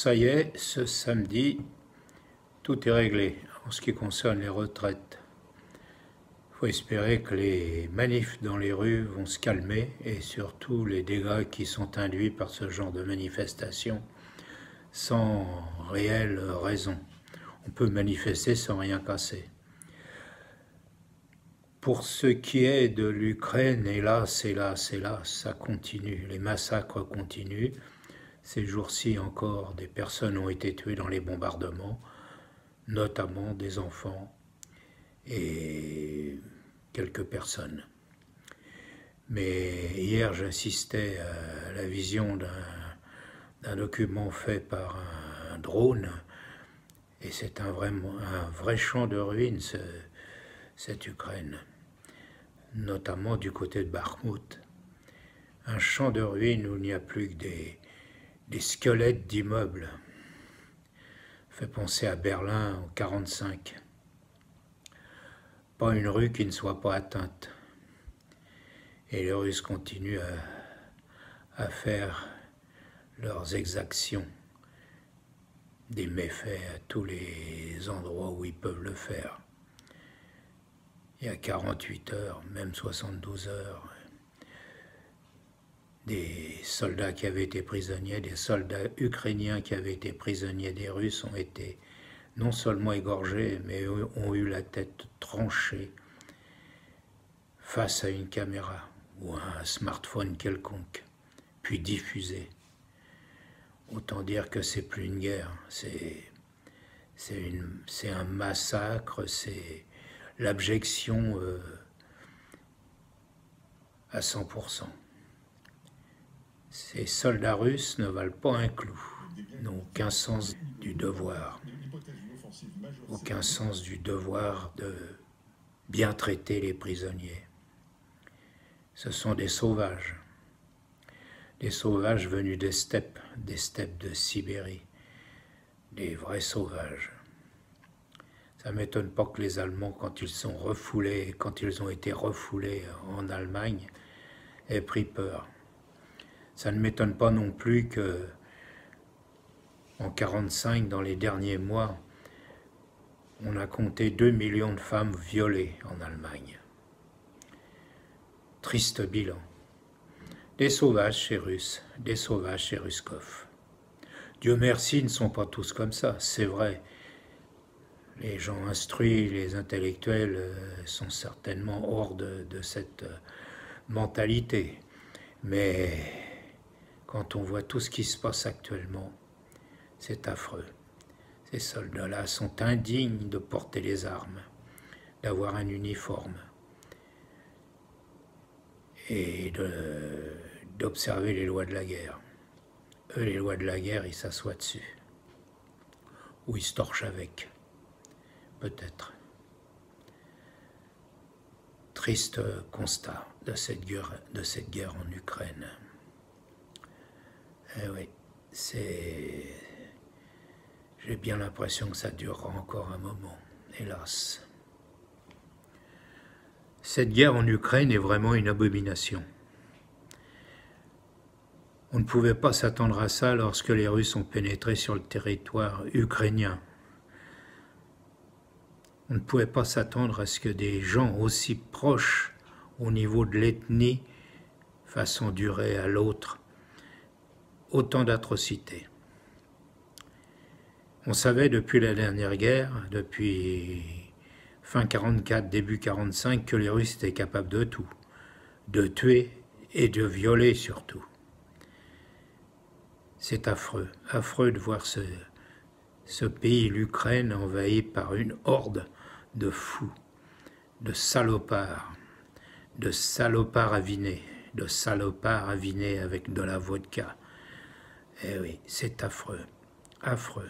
ça y est, ce samedi, tout est réglé en ce qui concerne les retraites. Il faut espérer que les manifs dans les rues vont se calmer et surtout les dégâts qui sont induits par ce genre de manifestation sans réelle raison. On peut manifester sans rien casser. Pour ce qui est de l'Ukraine, hélas, ça continue. Les massacres continuent. Ces jours-ci encore, des personnes ont été tuées dans les bombardements, notamment des enfants et quelques personnes. Mais hier, j'assistais à la vision d'un document fait par un drone, et c'est un vrai champ de ruines, cette Ukraine, notamment du côté de Bakhmout. Un champ de ruines où il n'y a plus que des squelettes d'immeubles. Fait penser à Berlin en 1945. Pas une rue qui ne soit pas atteinte. Et les Russes continuent à faire leurs exactions, des méfaits à tous les endroits où ils peuvent le faire. Il y a 48 heures, même 72 heures, des soldats qui avaient été prisonniers, des soldats ukrainiens qui avaient été prisonniers des Russes ont été non seulement égorgés, mais ont eu la tête tranchée face à une caméra ou à un smartphone quelconque, puis diffusée. Autant dire que c'est plus une guerre, c'est un massacre, c'est l'abjection à 100%. Ces soldats russes ne valent pas un clou, n'ont aucun sens du devoir, aucun sens du devoir de bien traiter les prisonniers. Ce sont des sauvages venus des steppes de Sibérie, des vrais sauvages. Ça ne m'étonne pas que les Allemands, quand ils ont été refoulés en Allemagne, aient pris peur. Ça ne m'étonne pas non plus que, en 1945, dans les derniers mois, on a compté 2 millions de femmes violées en Allemagne. Triste bilan. Des sauvages chez Russes, des sauvages chez Ruskov. Dieu merci, ils ne sont pas tous comme ça, c'est vrai. Les gens instruits, les intellectuels sont certainement hors de cette mentalité. Mais quand on voit tout ce qui se passe actuellement, c'est affreux. Ces soldats-là sont indignes de porter les armes, d'avoir un uniforme et d'observer les lois de la guerre. Eux, les lois de la guerre, ils s'assoient dessus. Ou ils se torchent avec. Peut-être. Triste constat de cette guerre en Ukraine. Eh oui, j'ai bien l'impression que ça durera encore un moment, hélas. Cette guerre en Ukraine est vraiment une abomination. On ne pouvait pas s'attendre à ça lorsque les Russes ont pénétré sur le territoire ukrainien. On ne pouvait pas s'attendre à ce que des gens aussi proches au niveau de l'ethnie fassent endurer à l'autre autant d'atrocités. On savait depuis la dernière guerre, depuis fin 1944, début 1945, que les Russes étaient capables de tout, de tuer et de violer surtout. C'est affreux, affreux de voir ce pays, l'Ukraine, envahi par une horde de fous, de salopards avinés, avec de la vodka. Eh oui, c'est affreux, affreux.